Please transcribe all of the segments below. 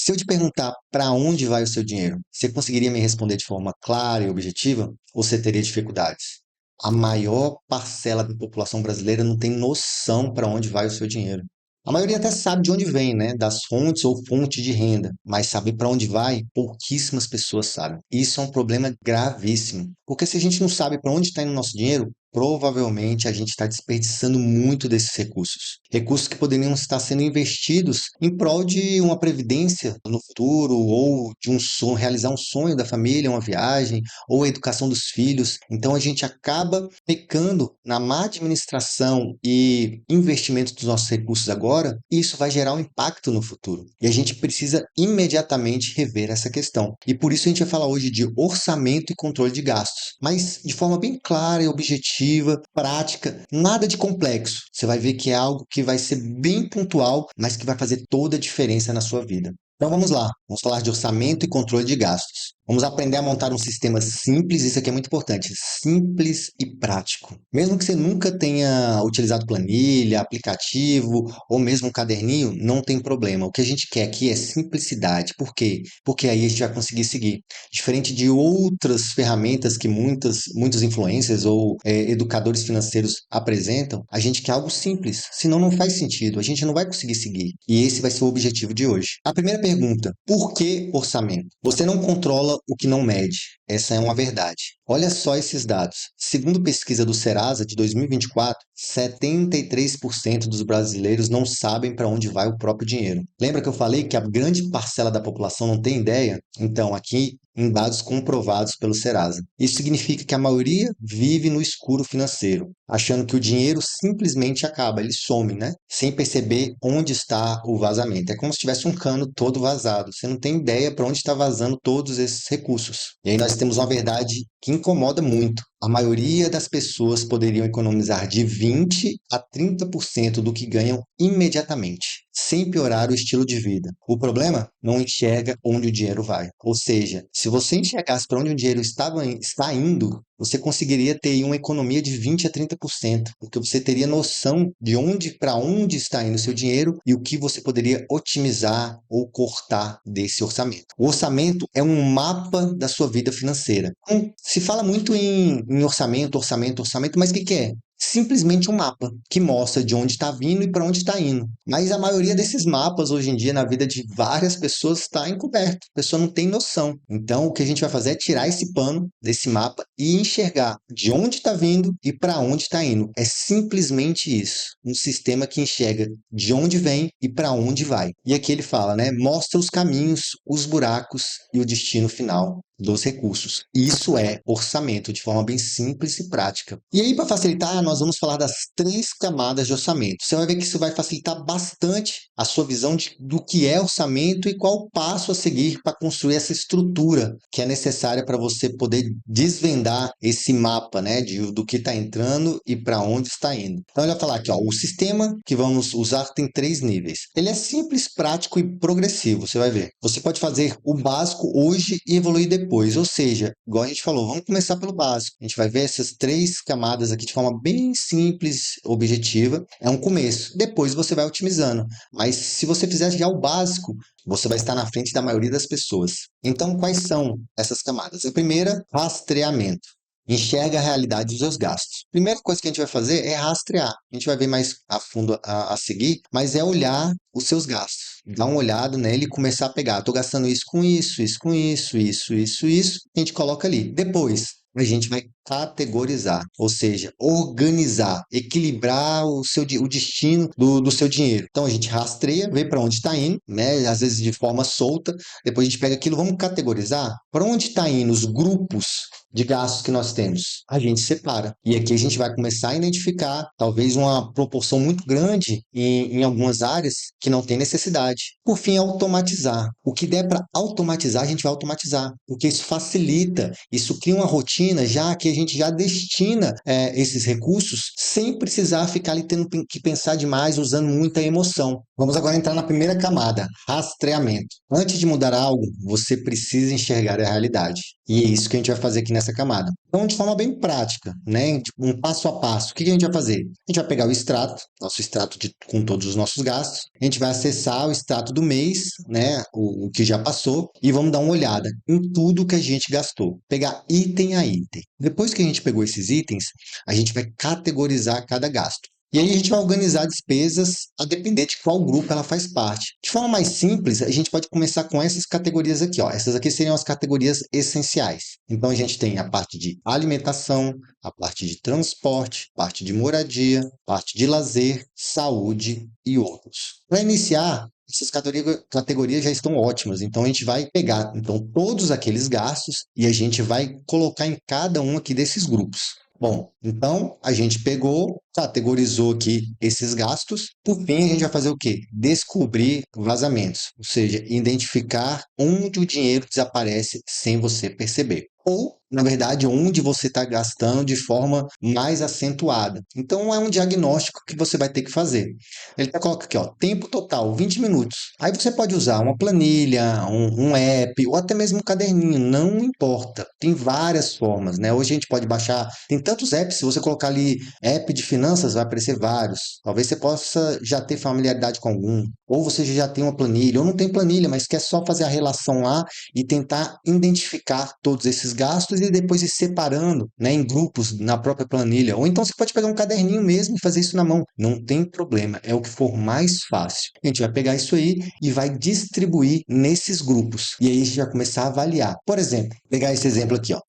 Se eu te perguntar para onde vai o seu dinheiro, você conseguiria me responder de forma clara e objetiva? Ou você teria dificuldades? A maior parcela da população brasileira não tem noção para onde vai o seu dinheiro. A maioria até sabe de onde vem, né? Das fontes ou fonte de renda, mas saber para onde vai, pouquíssimas pessoas sabem. Isso é um problema gravíssimo, porque se a gente não sabe para onde está indo o nosso dinheiro, provavelmente a gente está desperdiçando muito desses recursos. Recursos que poderiam estar sendo investidos em prol de uma previdência no futuro, ou de um sonho, realizar um sonho da família, uma viagem, ou a educação dos filhos. Então a gente acaba pecando na má administração e investimento dos nossos recursos agora, e isso vai gerar um impacto no futuro. E a gente precisa imediatamente rever essa questão. E por isso a gente vai falar hoje de orçamento e controle de gastos, mas de forma bem clara e objetiva, prática, nada de complexo. Você vai ver que é algo que vai ser bem pontual, mas que vai fazer toda a diferença na sua vida. Então vamos lá, vamos falar de orçamento e controle de gastos. Vamos aprender a montar um sistema simples, isso aqui é muito importante, simples e prático. Mesmo que você nunca tenha utilizado planilha, aplicativo ou mesmo um caderninho, não tem problema. O que a gente quer aqui é simplicidade. Por quê? Porque aí a gente vai conseguir seguir. Diferente de outras ferramentas que muitos influencers ou educadores financeiros apresentam, a gente quer algo simples, senão não faz sentido, a gente não vai conseguir seguir. E esse vai ser o objetivo de hoje. A primeira pergunta: por que orçamento? Você não controla o que não mede. Essa é uma verdade. Olha só esses dados. Segundo pesquisa do Serasa de 2024, 73% dos brasileiros não sabem para onde vai o próprio dinheiro. Lembra que eu falei que a grande parcela da população não tem ideia? Então, aqui em dados comprovados pelo Serasa. Isso significa que a maioria vive no escuro financeiro, achando que o dinheiro simplesmente acaba, ele some, né? Sem perceber onde está o vazamento. É como se tivesse um cano todo vazado. Você não tem ideia para onde está vazando todos esses recursos. E aí nós temos uma verdade que incomoda muito. A maioria das pessoas poderiam economizar de 20 a 30% do que ganham imediatamente, sem piorar o estilo de vida. O problema? Não enxerga onde o dinheiro vai. Ou seja, se você enxergasse para onde o dinheiro está indo, você conseguiria ter aí uma economia de 20 a 30%, porque você teria noção de para onde está indo o seu dinheiro e o que você poderia otimizar ou cortar desse orçamento. O orçamento é um mapa da sua vida financeira. Se fala muito em orçamento, mas o que é? Simplesmente um mapa que mostra de onde está vindo e para onde está indo. Mas a maioria desses mapas hoje em dia na vida de várias pessoas está encoberto. A pessoa não tem noção. Então o que a gente vai fazer é tirar esse pano desse mapa e enxergar de onde está vindo e para onde está indo. É simplesmente isso. Um sistema que enxerga de onde vem e para onde vai. E aqui ele fala, né? Mostra os caminhos, os buracos e o destino final dos recursos. Isso é orçamento, de forma bem simples e prática. E aí, para facilitar, nós vamos falar das 3 camadas de orçamento. Você vai ver que isso vai facilitar bastante a sua visão do que é orçamento e qual o passo a seguir para construir essa estrutura que é necessária para você poder desvendar esse mapa, né, do que está entrando e para onde está indo. Então, ele vai falar aqui, ó, o sistema que vamos usar tem 3 níveis. Ele é simples, prático e progressivo, você vai ver. Você pode fazer o básico hoje e evoluir depois, ou seja, igual a gente falou, vamos começar pelo básico. A gente vai ver essas 3 camadas aqui de forma bem simples, objetiva. É um começo. Depois você vai otimizando. Mas se você fizer já o básico, você vai estar na frente da maioria das pessoas. Então, quais são essas camadas? A primeira, rastreamento. Enxerga a realidade dos seus gastos. Primeira coisa que a gente vai fazer é rastrear. A gente vai ver mais a fundo a seguir, mas é olhar os seus gastos. Dar uma olhada nele e começar a pegar. Estou gastando isso com isso, isso com isso, isso. A gente coloca ali. Depois, a gente vai categorizar, ou seja, organizar, equilibrar o destino do seu dinheiro. Então a gente rastreia, vê para onde está indo, né? Às vezes de forma solta, depois a gente pega aquilo, vamos categorizar para onde está indo os grupos de gastos que nós temos. A gente separa. E aqui a gente vai começar a identificar talvez uma proporção muito grande em algumas áreas que não tem necessidade. Por fim, automatizar. O que der para automatizar, a gente vai automatizar, porque isso facilita, isso cria uma rotina, já que a gente já destina esses recursos sem precisar ficar ali tendo que pensar demais, usando muita emoção. Vamos agora entrar na primeira camada, rastreamento. Antes de mudar algo, você precisa enxergar a realidade. E é isso que a gente vai fazer aqui nessa essa camada. Então, de forma bem prática, né, um passo a passo, o que a gente vai fazer? A gente vai pegar o extrato, nosso extrato com todos os nossos gastos, a gente vai acessar o extrato do mês, né, o que já passou, e vamos dar uma olhada em tudo que a gente gastou. Pegar item a item. Depois que a gente pegou esses itens, a gente vai categorizar cada gasto. E aí a gente vai organizar despesas a depender de qual grupo ela faz parte. De forma mais simples, a gente pode começar com essas categorias aqui, ó. Essas aqui seriam as categorias essenciais. Então a gente tem a parte de alimentação, a parte de transporte, parte de moradia, parte de lazer, saúde e outros. Para iniciar, essas categorias já estão ótimas, então a gente vai pegar todos aqueles gastos e a gente vai colocar em cada um aqui desses grupos. Bom, então a gente pegou, categorizou aqui esses gastos. Por fim, a gente vai fazer o quê? Descobrir vazamentos, ou seja, identificar onde o dinheiro desaparece sem você perceber. Ou, na verdade, onde você está gastando de forma mais acentuada. Então, é um diagnóstico que você vai ter que fazer. Ele coloca aqui, ó, tempo total, 20 minutos. Aí você pode usar uma planilha, um app, ou até mesmo um caderninho, não importa. Tem várias formas, né? Hoje a gente pode baixar, tem tantos apps, se você colocar ali app de finanças, vai aparecer vários. Talvez você possa já ter familiaridade com algum. Ou você já tem uma planilha, ou não tem planilha, mas quer só fazer a relação lá e tentar identificar todos esses gastos e depois ir separando, né, em grupos na própria planilha. Ou então você pode pegar um caderninho mesmo e fazer isso na mão. Não tem problema, é o que for mais fácil. A gente vai pegar isso aí e vai distribuir nesses grupos. E aí a gente vai começar a avaliar. Por exemplo, pegar esse exemplo aqui, ó.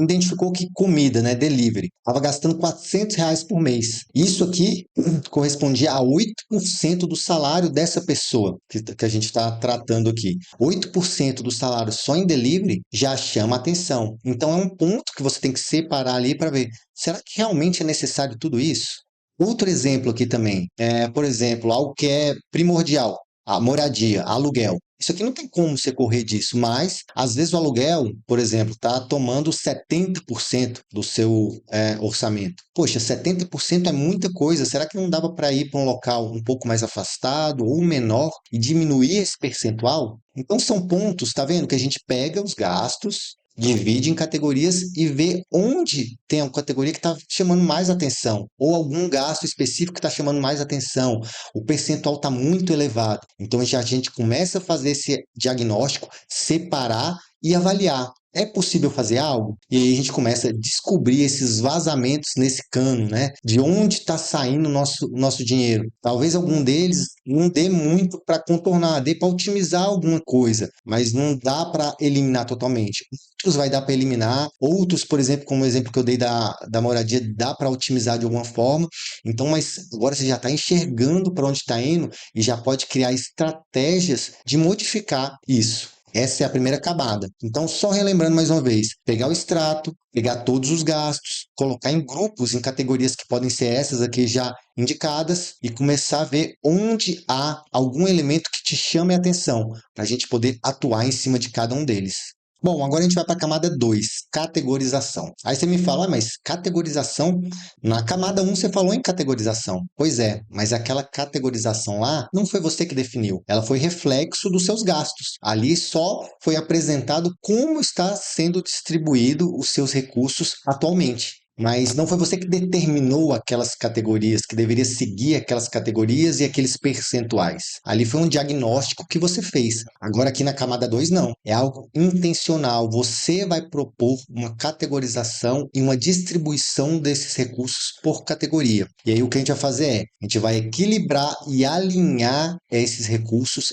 Identificou que comida, né, delivery, estava gastando R$ 400 por mês. Isso aqui correspondia a 8% do salário dessa pessoa que a gente está tratando aqui. 8% do salário só em delivery já chama atenção. Então é um ponto que você tem que separar ali para ver, será que realmente é necessário tudo isso? Outro exemplo aqui também, por exemplo, algo que é primordial, a moradia, aluguel. Isso aqui não tem como você correr disso, mas às vezes o aluguel, por exemplo, está tomando 70% do seu orçamento. Poxa, 70% é muita coisa. Será que não dava para ir para um local um pouco mais afastado ou menor e diminuir esse percentual? Então são pontos, tá vendo? Que a gente pega os gastos, divide em categorias e vê onde tem uma categoria que está chamando mais atenção, ou algum gasto específico que está chamando mais atenção. O percentual está muito elevado. Então a gente começa a fazer esse diagnóstico, separar e avaliar. É possível fazer algo? E aí a gente começa a descobrir esses vazamentos nesse cano, né? De onde está saindo o nosso dinheiro. Talvez algum deles não dê muito para contornar, dê para otimizar alguma coisa, mas não dá para eliminar totalmente. Outros vai dar para eliminar, outros, por exemplo, como o exemplo que eu dei da moradia, dá para otimizar de alguma forma. Então, mas agora você já está enxergando para onde está indo e já pode criar estratégias de modificar isso. Essa é a primeira camada. Então, só relembrando mais uma vez, pegar o extrato, pegar todos os gastos, colocar em grupos, em categorias que podem ser essas aqui já indicadas e começar a ver onde há algum elemento que te chame a atenção, para a gente poder atuar em cima de cada um deles. Bom, agora a gente vai para a camada 2, categorização. Aí você me fala, mas categorização? Na camada 1 você falou em categorização. Pois é, mas aquela categorização lá não foi você que definiu. Ela foi reflexo dos seus gastos. Ali só foi apresentado como está sendo distribuído os seus recursos atualmente. Mas não foi você que determinou aquelas categorias, que deveria seguir aquelas categorias e aqueles percentuais. Ali foi um diagnóstico que você fez. Agora, aqui na camada 2 não. É algo intencional. Você vai propor uma categorização e uma distribuição desses recursos por categoria. E aí, o que a gente vai fazer a gente vai equilibrar e alinhar esses recursos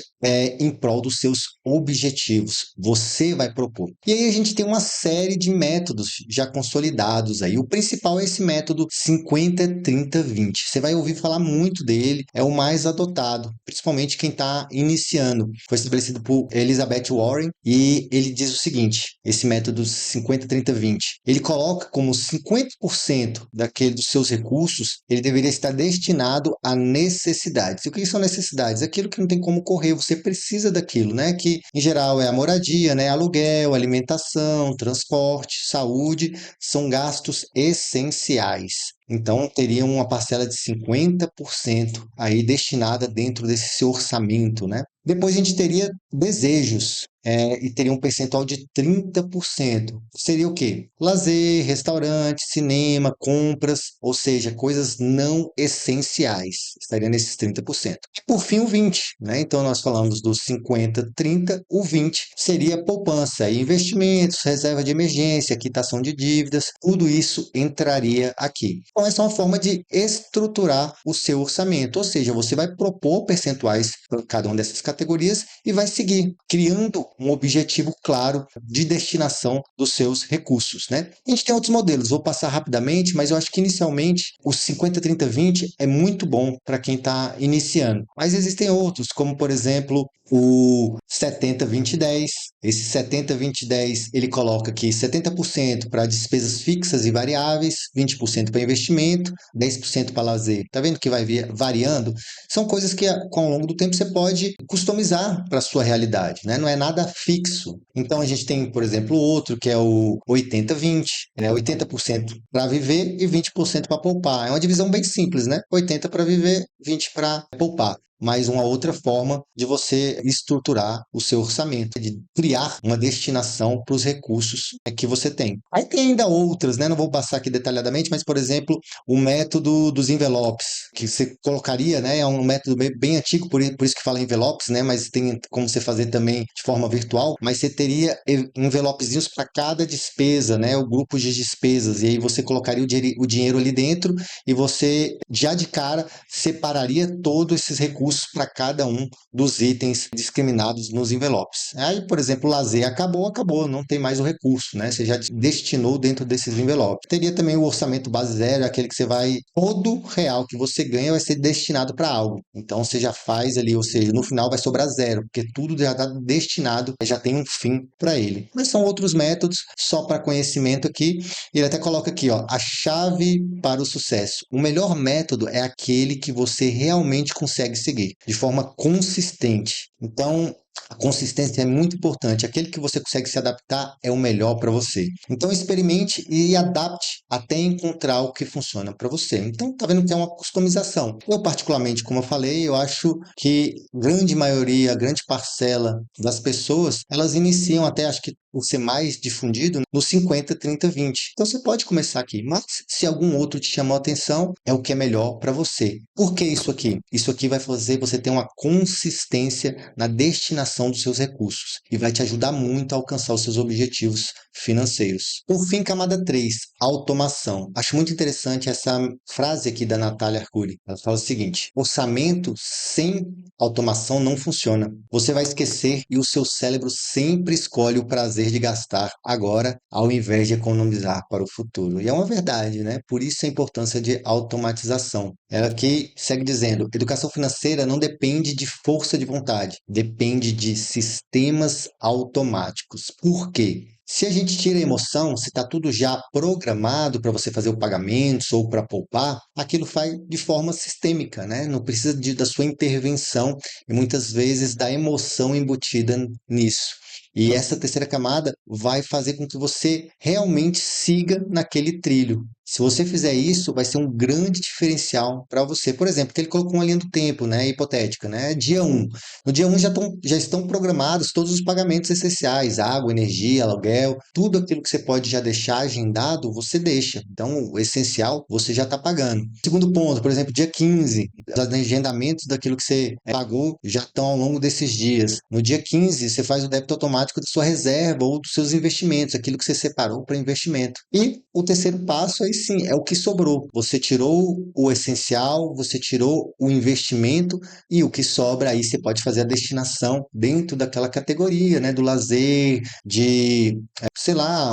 em prol dos seus objetivos. Você vai propor. E aí, a gente tem uma série de métodos já consolidados aí. O principal é esse método 50-30-20. Você vai ouvir falar muito dele, é o mais adotado, principalmente quem está iniciando. Foi estabelecido por Elizabeth Warren e ele diz o seguinte, esse método 50-30-20, ele coloca como 50% dos seus recursos, ele deveria estar destinado a necessidades. E o que são necessidades? Aquilo que não tem como correr, você precisa daquilo, né? Que em geral é a moradia, né? Aluguel, alimentação, transporte, saúde, são gastos essenciais. Então, teria uma parcela de 50% aí destinada dentro desse seu orçamento, né? Depois a gente teria desejos. e teria um percentual de 30%. Seria o quê? Lazer, restaurante, cinema, compras, ou seja, coisas não essenciais. Estaria nesses 30%. E por fim, o 20%, né? Então, nós falamos dos 50, 30, o 20 seria poupança, investimentos, reserva de emergência, quitação de dívidas, tudo isso entraria aqui. Então, essa é uma forma de estruturar o seu orçamento, ou seja, você vai propor percentuais para cada uma dessas categorias e vai seguir, criando um objetivo claro de destinação dos seus recursos, né? A gente tem outros modelos, vou passar rapidamente, mas eu acho que inicialmente o 50, 30, 20 é muito bom para quem está iniciando. Mas existem outros, como por exemplo o 70, 20, 10. Esse 70, 20, 10 ele coloca aqui 70% para despesas fixas e variáveis, 20% para investimento, 10% para lazer. Tá vendo que vai variando? São coisas que ao longo do tempo você pode customizar para a sua realidade, né? Não é nada fixo. Então a gente tem, por exemplo, outro que é o 80-20, né? 80% para viver e 20% para poupar. É uma divisão bem simples, né? 80 para viver, 20 para poupar. Mais uma outra forma de você estruturar o seu orçamento, de criar uma destinação para os recursos que você tem. Aí tem ainda outras, né? Não vou passar aqui detalhadamente, mas, por exemplo, o método dos envelopes, que você colocaria, né? É um método bem antigo, por isso que fala envelopes, né? Mas tem como você fazer também de forma virtual, mas você teria envelopezinhos para cada despesa, né? O grupo de despesas, e aí você colocaria o dinheiro ali dentro e você, já de cara, separaria todos esses recursos para cada um dos itens discriminados nos envelopes. Aí, por exemplo, o lazer acabou, não tem mais o recurso, né? Você já destinou dentro desses envelopes. Teria também o orçamento base zero, aquele que você vai, todo real que você ganha vai ser destinado para algo. Então você já faz ali, ou seja, no final vai sobrar zero, porque tudo já está destinado, já tem um fim para ele. Mas são outros métodos, só para conhecimento aqui. Ele até coloca aqui, ó, a chave para o sucesso. O melhor método é aquele que você realmente consegue seguir de forma consistente. Então, a consistência é muito importante. Aquele que você consegue se adaptar é o melhor para você. Então, experimente e adapte até encontrar o que funciona para você. Então, tá vendo que é uma customização. Eu, particularmente, como eu falei, eu acho que grande maioria, grande parcela das pessoas, elas iniciam até, acho que por ser mais difundido, no 50, 30, 20. Então, você pode começar aqui. Mas, se algum outro te chamou a atenção, é o que é melhor para você. Por que isso aqui? Isso aqui vai fazer você ter uma consistência na destinação dos seus recursos e vai te ajudar muito a alcançar os seus objetivos financeiros. Por fim, camada 3, automação. Acho muito interessante essa frase aqui da Natália Arcuri. Ela fala o seguinte: orçamento sem automação não funciona. Você vai esquecer e o seu cérebro sempre escolhe o prazer de gastar agora ao invés de economizar para o futuro. E é uma verdade, né? Por isso a importância de automatização. Ela aqui segue dizendo: educação financeira não depende de força de vontade, depende de sistemas automáticos. Por quê? Se a gente tira a emoção, se está tudo já programado para você fazer o pagamento ou para poupar, aquilo faz de forma sistêmica, né? Não precisa da sua intervenção e muitas vezes da emoção embutida nisso. E essa terceira camada vai fazer com que você realmente siga naquele trilho. Se você fizer isso, vai ser um grande diferencial para você. Por exemplo, que ele colocou uma linha do tempo, né, hipotética, né? Dia 1. No dia 1 já estão programados todos os pagamentos essenciais, água, energia, aluguel, tudo aquilo que você pode já deixar agendado, você deixa. Então, o essencial você já está pagando. Segundo ponto, por exemplo, dia 15, os agendamentos daquilo que você pagou já estão ao longo desses dias. No dia 15, você faz o débito automático da sua reserva ou dos seus investimentos, aquilo que você separou para investimento. E o terceiro passo aí sim é o que sobrou. Você tirou o essencial, você tirou o investimento e o que sobra aí você pode fazer a destinação dentro daquela categoria, né, do lazer, de, sei lá,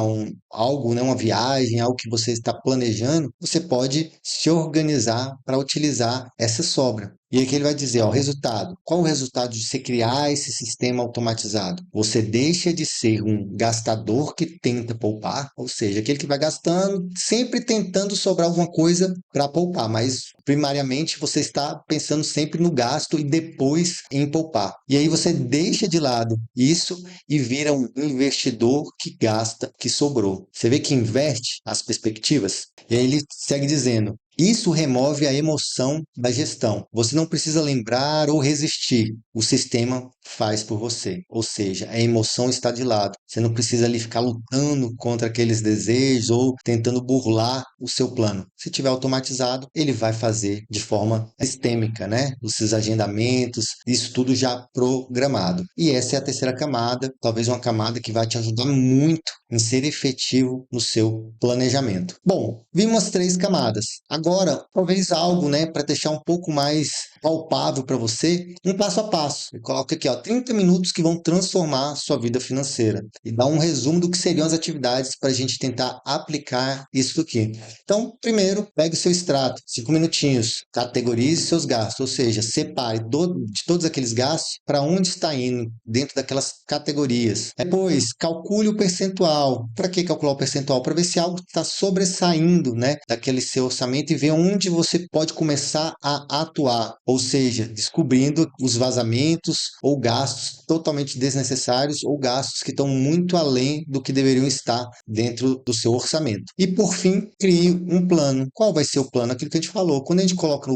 algo, né, uma viagem, algo que você está planejando, você pode se organizar para utilizar essa sobra. E aqui ele vai dizer, ó, resultado. Qual o resultado de você criar esse sistema automatizado? Você deixa de ser um gastador que tenta poupar, ou seja, aquele que vai gastando, sempre tentando sobrar alguma coisa para poupar, mas primariamente você está pensando sempre no gasto e depois em poupar. E aí você deixa de lado isso e vira um investidor que gasta, que sobrou. Você vê que inverte as perspectivas? E aí ele segue dizendo, isso remove a emoção da gestão. Você não precisa lembrar ou resistir. O sistema faz por você. Ou seja, a emoção está de lado. Você não precisa ali ficar lutando contra aqueles desejos ou tentando burlar o seu plano. Se tiver automatizado, ele vai fazer de forma sistêmica, né? Os seus agendamentos, isso tudo já programado. E essa é a terceira camada, talvez uma camada que vai te ajudar muito em ser efetivo no seu planejamento. Bom, vimos as três camadas. Agora, talvez algo, né, para deixar um pouco mais palpável para você, um passo a passo. Eu coloco aqui, ó, 30 minutos que vão transformar a sua vida financeira. E dá um resumo do que seriam as atividades para a gente tentar aplicar isso aqui. Então, primeiro, pegue o seu extrato, 5 minutinhos, categorize seus gastos, ou seja, separe de todos aqueles gastos para onde está indo dentro daquelas categorias. Depois, calcule o percentual. Para que calcular o percentual? Para ver se algo está sobressaindo, né, daquele seu orçamento e ver onde você pode começar a atuar, ou seja, descobrindo os vazamentos ou gastos totalmente desnecessários ou gastos que estão muito além do que deveriam estar dentro do seu orçamento. E por fim, crie um plano. Qual vai ser o plano? Aquilo que a gente falou. Quando a gente coloca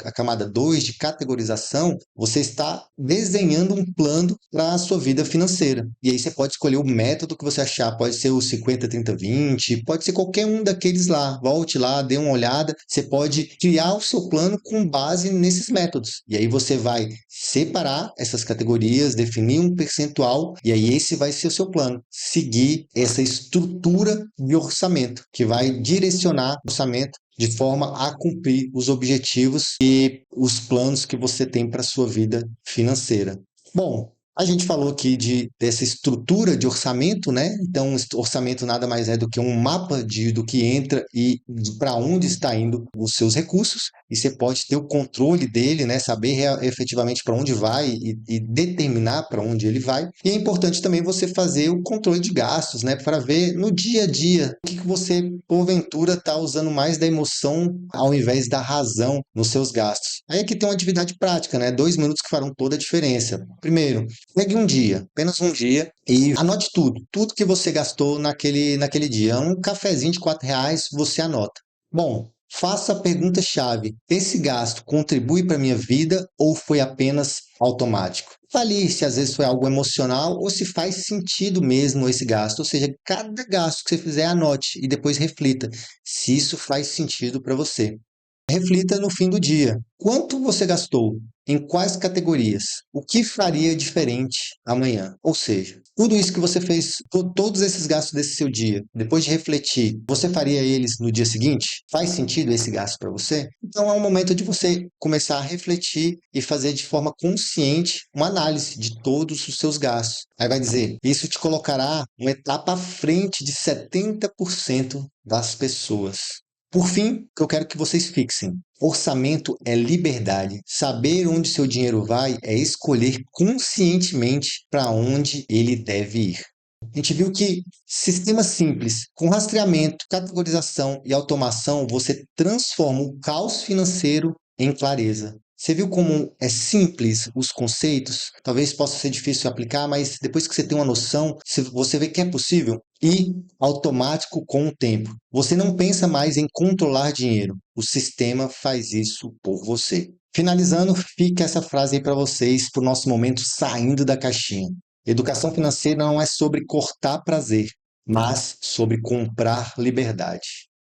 a camada 2 de categorização, você está desenhando um plano para a sua vida financeira. E aí você pode escolher o método que você achar. Pode ser o 50, 30, 20, pode ser qualquer um daqueles lá. Volte lá, dê uma olhada. Você pode criar o seu plano com base nesses métodos. E aí você vai separar essas categorias, definir um percentual, e aí esse vai ser o seu plano. Seguir essa estrutura de orçamento, que vai direcionar o orçamento de forma a cumprir os objetivos e os planos que você tem para a sua vida financeira. Bom, a gente falou aqui dessa estrutura de orçamento, né? Então, orçamento nada mais é do que um mapa do que entra e para onde está indo os seus recursos. E você pode ter o controle dele, né? Saber efetivamente para onde vai e determinar para onde ele vai. E é importante também você fazer o controle de gastos, né? Para ver no dia a dia o que você, porventura, está usando mais da emoção ao invés da razão nos seus gastos. Aí aqui tem uma atividade prática, né? 2 minutos que farão toda a diferença. Primeiro, pegue um dia, apenas um dia, e anote tudo que você gastou naquele dia. Um cafezinho de R$ 4, você anota. Bom, faça a pergunta-chave: esse gasto contribui para a minha vida ou foi apenas automático? Avalie se às vezes foi algo emocional ou se faz sentido mesmo esse gasto. Ou seja, cada gasto que você fizer, anote e depois reflita se isso faz sentido para você. Reflita no fim do dia. Quanto você gastou? Em quais categorias? O que faria diferente amanhã? Ou seja, tudo isso que você fez, todos esses gastos desse seu dia, depois de refletir, você faria eles no dia seguinte? Faz sentido esse gasto para você? Então é um momento de você começar a refletir e fazer de forma consciente uma análise de todos os seus gastos. Aí vai dizer, isso te colocará uma etapa à frente de 70% das pessoas. Por fim, o que eu quero que vocês fixem: orçamento é liberdade. Saber onde seu dinheiro vai é escolher conscientemente para onde ele deve ir. A gente viu que sistema simples, com rastreamento, categorização e automação, você transforma o caos financeiro em clareza. Você viu como é simples os conceitos? Talvez possa ser difícil aplicar, mas depois que você tem uma noção, você vê que é possível e automático com o tempo. Você não pensa mais em controlar dinheiro. O sistema faz isso por você. Finalizando, fica essa frase aí para vocês, para o nosso momento saindo da caixinha. Educação financeira não é sobre cortar prazer, mas sobre comprar liberdade.